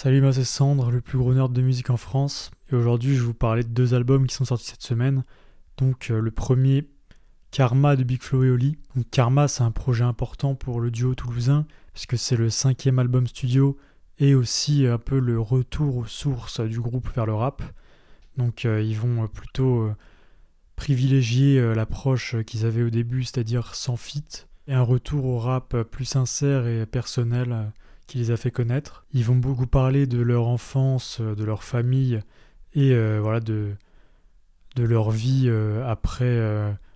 Salut, moi c'est Sandre, le plus gros nerd de musique en France, et aujourd'hui je vais vous parler de deux albums qui sont sortis cette semaine. Donc le premier, Karma de Big Flo et Oli. Donc Karma, c'est un projet important pour le duo toulousain, puisque c'est le cinquième album studio et aussi un peu le retour aux sources du groupe vers le rap. Donc ils vont plutôt privilégier l'approche qu'ils avaient au début, c'est-à-dire sans feat, et un retour au rap plus sincère et personnel qui les a fait connaître. Ils vont beaucoup parler de leur enfance, de leur famille et voilà de leur vie après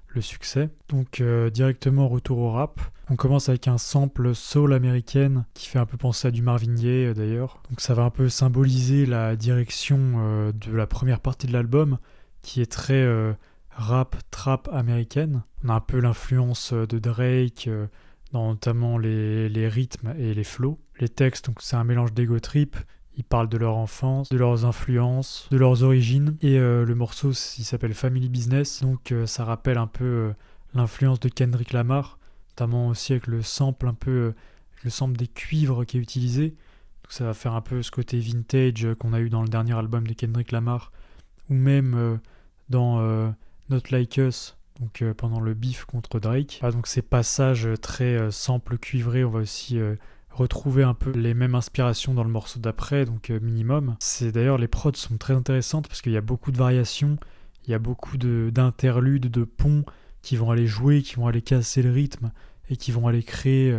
le succès. Donc directement retour au rap. On commence avec un sample soul américaine qui fait un peu penser à du Marvin Gaye d'ailleurs. Donc ça va un peu symboliser la direction de la première partie de l'album qui est très rap, trap américaine. On a un peu l'influence de Drake dans notamment les rythmes et les flows. Les textes, donc c'est un mélange d'ego trip. Ils parlent de leur enfance, de leurs influences, de leurs origines. Et le morceau, il s'appelle Family Business. Donc ça rappelle un peu l'influence de Kendrick Lamar, notamment aussi avec le sample un peu, le sample des cuivres qui est utilisé. Donc ça va faire un peu ce côté vintage qu'on a eu dans le dernier album de Kendrick Lamar, ou même dans Not Like Us, donc pendant le beef contre Drake. Donc ces passages très sample cuivré, on va aussi retrouver un peu les mêmes inspirations dans le morceau d'après, donc minimum. C'est d'ailleurs, les prods sont très intéressantes parce qu'il y a beaucoup de variations, il y a beaucoup d'interludes, de ponts qui vont aller jouer, qui vont aller casser le rythme et qui vont aller créer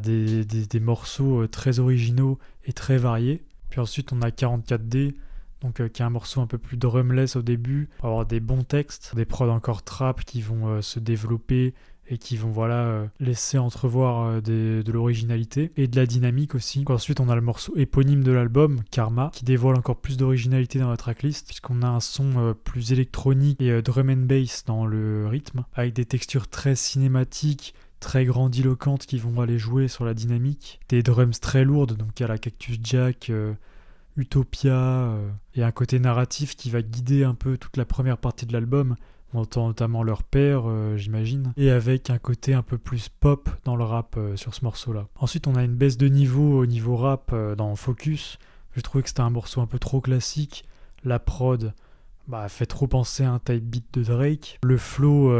des morceaux très originaux et très variés. Puis ensuite on a 44D, donc qui est un morceau un peu plus drumless au début, pour avoir des bons textes, des prods encore trap qui vont se développer et qui vont laisser entrevoir de l'originalité et de la dynamique aussi. Donc ensuite on a le morceau éponyme de l'album, Karma, qui dévoile encore plus d'originalité dans la tracklist, puisqu'on a un son plus électronique et drum and bass dans le rythme, avec des textures très cinématiques, très grandiloquentes qui vont aller jouer sur la dynamique, des drums très lourdes, donc il y a la Cactus Jack, Utopia, et un côté narratif qui va guider un peu toute la première partie de l'album. On entend notamment leur père, j'imagine, et avec un côté un peu plus pop dans le rap sur ce morceau-là. Ensuite, on a une baisse de niveau au niveau rap dans Focus. Je trouvais que c'était un morceau un peu trop classique. La prod fait trop penser à un type beat de Drake. Le flow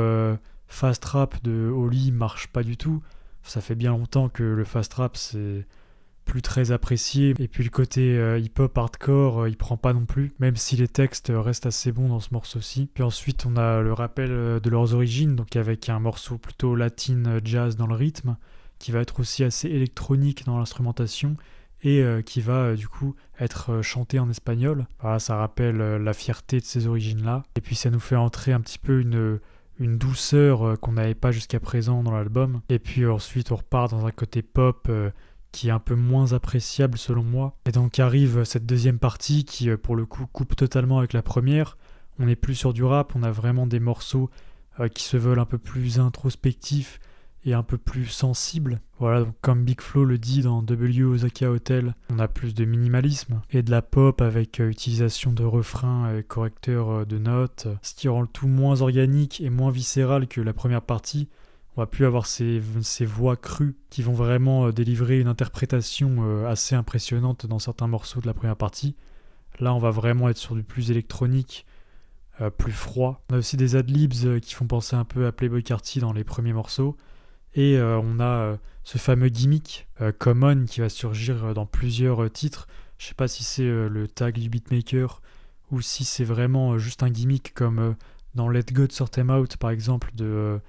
fast rap de Oli marche pas du tout. Ça fait bien longtemps que le fast rap, c'est plus très apprécié, et puis le côté hip-hop hardcore il prend pas non plus, même si les textes restent assez bons dans ce morceau-ci. Puis ensuite on a le rappel de leurs origines, donc avec un morceau plutôt latine jazz dans le rythme, qui va être aussi assez électronique dans l'instrumentation, et qui va du coup être chanté en espagnol. Voilà, ça rappelle la fierté de ces origines-là, et puis ça nous fait entrer un petit peu une douceur qu'on n'avait pas jusqu'à présent dans l'album. Et puis ensuite on repart dans un côté pop qui est un peu moins appréciable selon moi. Et donc arrive cette deuxième partie qui pour le coup coupe totalement avec la première. On n'est plus sur du rap, on a vraiment des morceaux qui se veulent un peu plus introspectifs et un peu plus sensibles. Voilà, donc comme Big Flo le dit dans W Osaka Hotel, on a plus de minimalisme et de la pop avec utilisation de refrains et correcteurs de notes, ce qui rend le tout moins organique et moins viscéral que la première partie. On va plus avoir ces voix crues qui vont vraiment délivrer une interprétation assez impressionnante dans certains morceaux de la première partie. Là, on va vraiment être sur du plus électronique, plus froid. On a aussi des adlibs qui font penser un peu à Playboi Carti dans les premiers morceaux. Et on a ce fameux gimmick, Common, qui va surgir dans plusieurs titres. Je sais pas si c'est le tag du beatmaker ou si c'est vraiment juste un gimmick comme dans Let God Sort Em Out, par exemple, de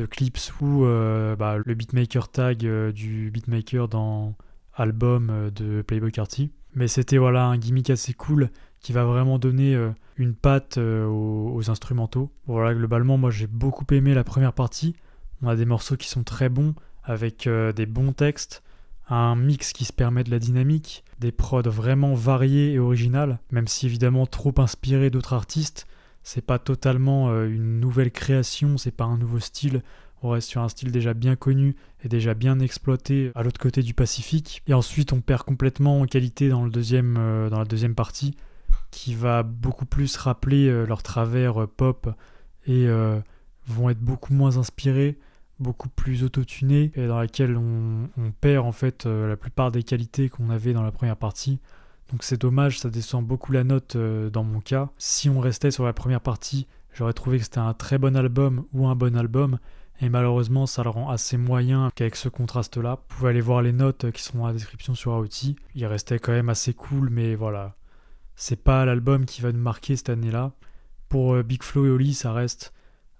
Clips, ou le beatmaker tag du beatmaker dans album de Playboi Carti. Mais c'était un gimmick assez cool qui va vraiment donner une patte aux instrumentaux. Voilà, globalement, moi j'ai beaucoup aimé la première partie. On a des morceaux qui sont très bons, avec des bons textes, un mix qui se permet de la dynamique, des prods vraiment variés et originales, même si évidemment trop inspirés d'autres artistes. C'est pas totalement une nouvelle création, c'est pas un nouveau style. On reste sur un style déjà bien connu et déjà bien exploité à l'autre côté du Pacifique. Et ensuite, on perd complètement en qualité dans la deuxième partie, qui va beaucoup plus rappeler leur travers pop et vont être beaucoup moins inspirés, beaucoup plus autotunés, et dans laquelle on perd en fait la plupart des qualités qu'on avait dans la première partie. Donc c'est dommage, ça descend beaucoup la note dans mon cas. Si on restait sur la première partie, j'aurais trouvé que c'était un très bon album ou un bon album. Et malheureusement, ça le rend assez moyen qu'avec ce contraste-là. Vous pouvez aller voir les notes qui sont dans la description sur AOTI. Il restait quand même assez cool, mais voilà. C'est pas l'album qui va nous marquer cette année-là. Pour Big Flo et Oli, ça reste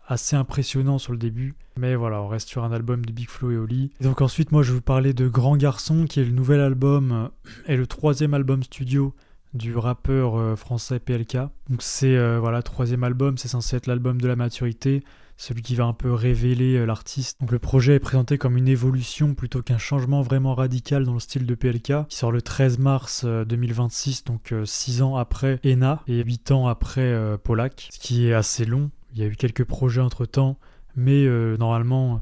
assez impressionnant sur le début. Mais voilà, on reste sur un album de Big Flo et Oli. Et donc ensuite, moi, je vais vous parler de Grand Garçon, qui est le nouvel album et le 3e album studio du rappeur français PLK. Donc c'est voilà, 3e album, c'est censé être l'album de la maturité, celui qui va un peu révéler l'artiste. Donc le projet est présenté comme une évolution plutôt qu'un changement vraiment radical dans le style de PLK, qui sort le 13 mars 2026, donc 6 ans après Ena et 8 ans après Polak, ce qui est assez long. Il y a eu quelques projets entre-temps, mais normalement,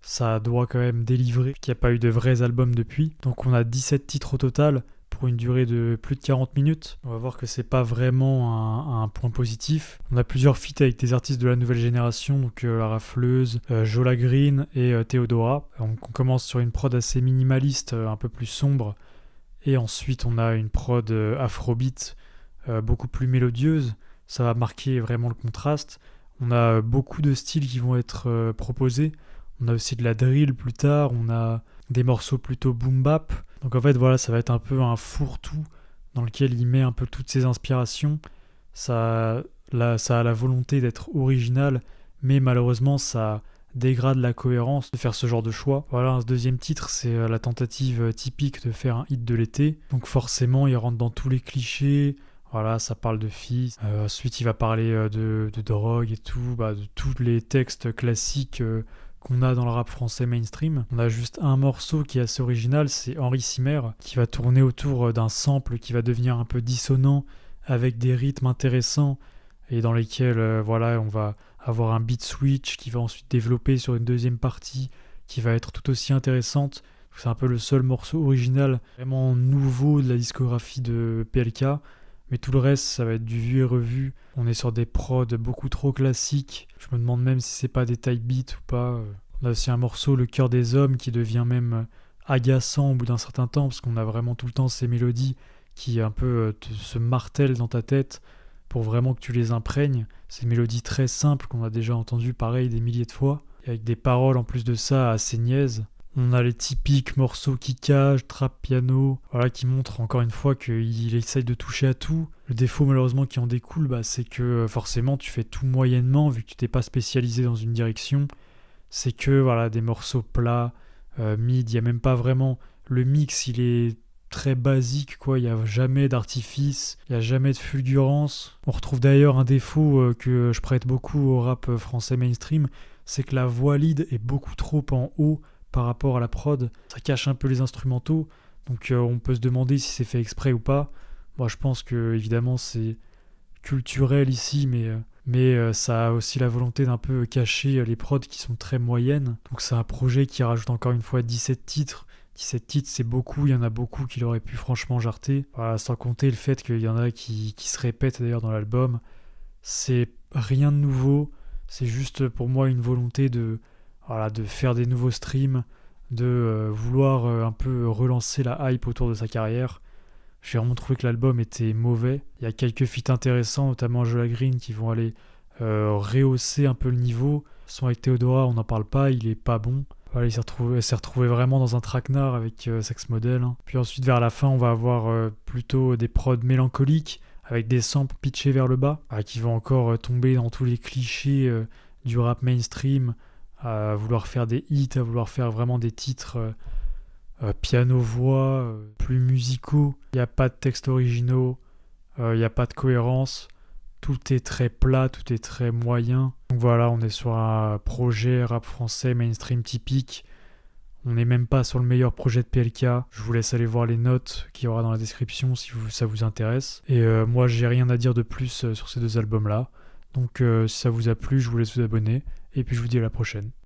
ça doit quand même délivrer, qu'il n'y a pas eu de vrais albums depuis. Donc on a 17 titres au total, pour une durée de plus de 40 minutes. On va voir que c'est pas vraiment un point positif. On a plusieurs feats avec des artistes de la nouvelle génération, donc La Rafleuse, Jola Green et Theodora. Donc on commence sur une prod assez minimaliste, un peu plus sombre, et ensuite on a une prod afrobeat beaucoup plus mélodieuse. Ça va marquer vraiment le contraste. On a beaucoup de styles qui vont être proposés. On a aussi de la drill plus tard, on a des morceaux plutôt boom bap. Donc en fait voilà, ça va être un peu un fourre-tout dans lequel il met un peu toutes ses inspirations. Ça a la volonté d'être original, mais malheureusement ça dégrade la cohérence de faire ce genre de choix. Voilà, un deuxième titre, c'est la tentative typique de faire un hit de l'été. Donc forcément, il rentre dans tous les clichés. Voilà, ça parle de filles. Ensuite, il va parler de drogue et tout, de tous les textes classiques qu'on a dans le rap français mainstream. On a juste un morceau qui est assez original, c'est Henri Simer, qui va tourner autour d'un sample qui va devenir un peu dissonant, avec des rythmes intéressants, et dans lesquels voilà, on va avoir un beat switch qui va ensuite développer sur une deuxième partie, qui va être tout aussi intéressante. C'est un peu le seul morceau original, vraiment nouveau de la discographie de PLK. Mais tout le reste, ça va être du vu et revu. On est sur des prods beaucoup trop classiques. Je me demande même si c'est pas des type beats ou pas. On a aussi un morceau, Le cœur des hommes, qui devient même agaçant au bout d'un certain temps, parce qu'on a vraiment tout le temps ces mélodies qui un peu se martèlent dans ta tête pour vraiment que tu les imprègnes. Ces mélodies très simples qu'on a déjà entendues pareil des milliers de fois, et avec des paroles en plus de ça assez niaises. On a les typiques morceaux kickage, trap piano, voilà, qui montrent encore une fois qu'il essaye de toucher à tout. Le défaut malheureusement qui en découle, c'est que forcément tu fais tout moyennement vu que tu t'es pas spécialisé dans une direction. C'est que voilà, des morceaux plats, mid, il n'y a même pas vraiment... Le mix, il est très basique, quoi. Il n'y a jamais d'artifice, il n'y a jamais de fulgurance. On retrouve d'ailleurs un défaut que je prête beaucoup au rap français mainstream, c'est que la voix lead est beaucoup trop en haut par rapport à la prod. Ça cache un peu les instrumentaux, donc on peut se demander si c'est fait exprès ou pas. Moi je pense que évidemment c'est culturel ici, mais ça a aussi la volonté d'un peu cacher les prods qui sont très moyennes. Donc c'est un projet qui rajoute encore une fois 17 titres. 17 titres, c'est beaucoup, il y en a beaucoup qui l'auraient pu franchement jarter. Voilà, sans compter le fait qu'il y en a qui se répètent d'ailleurs dans l'album. C'est rien de nouveau, c'est juste pour moi une volonté de faire des nouveaux streams, de vouloir un peu relancer la hype autour de sa carrière. J'ai vraiment trouvé que l'album était mauvais. Il y a quelques feats intéressants, notamment Jola Green, qui vont aller rehausser un peu le niveau. Son avec Theodora, on n'en parle pas, il est pas bon. Voilà, elle s'est retrouvée vraiment dans un traquenard avec Sex Model. Puis ensuite, vers la fin, on va avoir plutôt des prods mélancoliques, avec des samples pitchés vers le bas, qui vont encore tomber dans tous les clichés du rap mainstream, à vouloir faire des hits, à vouloir faire vraiment des titres piano-voix, plus musicaux. Il n'y a pas de textes originaux, il n'y a pas de cohérence. Tout est très plat, tout est très moyen. Donc voilà, on est sur un projet rap français mainstream typique. On n'est même pas sur le meilleur projet de PLK. Je vous laisse aller voir les notes qu'il y aura dans la description si ça vous intéresse. Et moi, j'ai rien à dire de plus sur ces deux albums-là. Donc si ça vous a plu, je vous laisse vous abonner. Et puis je vous dis à la prochaine.